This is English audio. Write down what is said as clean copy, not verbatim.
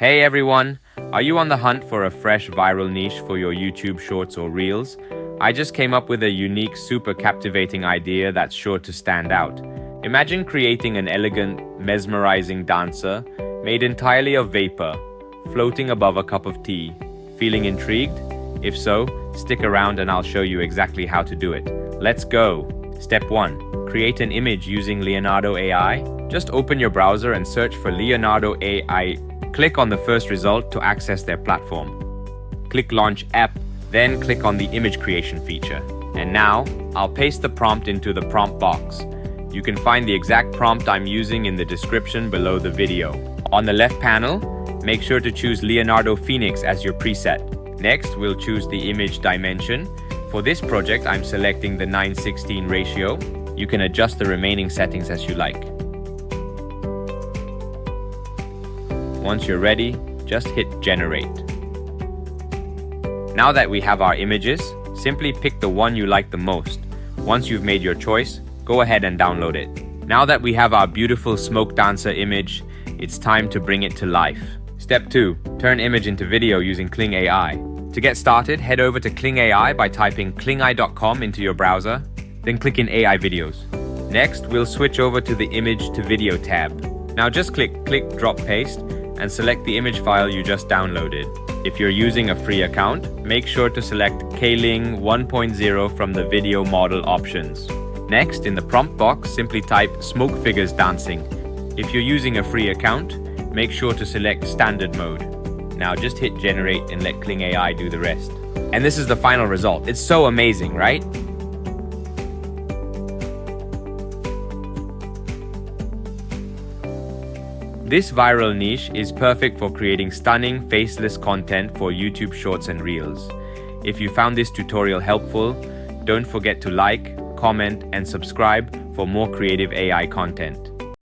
Hey everyone! Are you on the hunt for a fresh viral niche for your YouTube shorts or reels? I just came up with a unique, super captivating idea that's sure to stand out. Imagine creating an elegant, mesmerizing dancer made entirely of vapor, floating above a cup of tea. Feeling intrigued? If so, stick around and I'll show you exactly how to do it. Let's go! Step 1. Create an image using Leonardo AI. Just open your browser and search for Leonardo AI. Click on the first result to access their platform. Click Launch App, then click on the image creation feature. And now, I'll paste the prompt into the prompt box. You can find the exact prompt I'm using in the description below the video. On the left panel, make sure to choose Leonardo Phoenix as your preset. Next, we'll choose the image dimension. For this project, I'm selecting the 9:16 ratio. You can adjust the remaining settings as you like. Once you're ready, just hit generate. Now that we have our images, simply pick the one you like the most. Once you've made your choice, go ahead and download it. Now that we have our beautiful smoke dancer image, it's time to bring it to life. Step 2. Turn image into video using Kling AI. To get started, head over to Kling AI by typing klingai.com into your browser, then click in AI videos. Next, we'll switch over to the image to video tab. Now just click drop paste and select the image file you just downloaded. If you're using a free account, make sure to select Kling 1.0 from the video model options. Next, in the prompt box, simply type smoke figures dancing. If you're using a free account, make sure to select standard mode. Now just hit generate and let Kling AI do the rest. And this is the final result. It's so amazing, right? This viral niche is perfect for creating stunning, faceless content for YouTube Shorts and Reels. If you found this tutorial helpful, don't forget to like, comment, and subscribe for more creative AI content.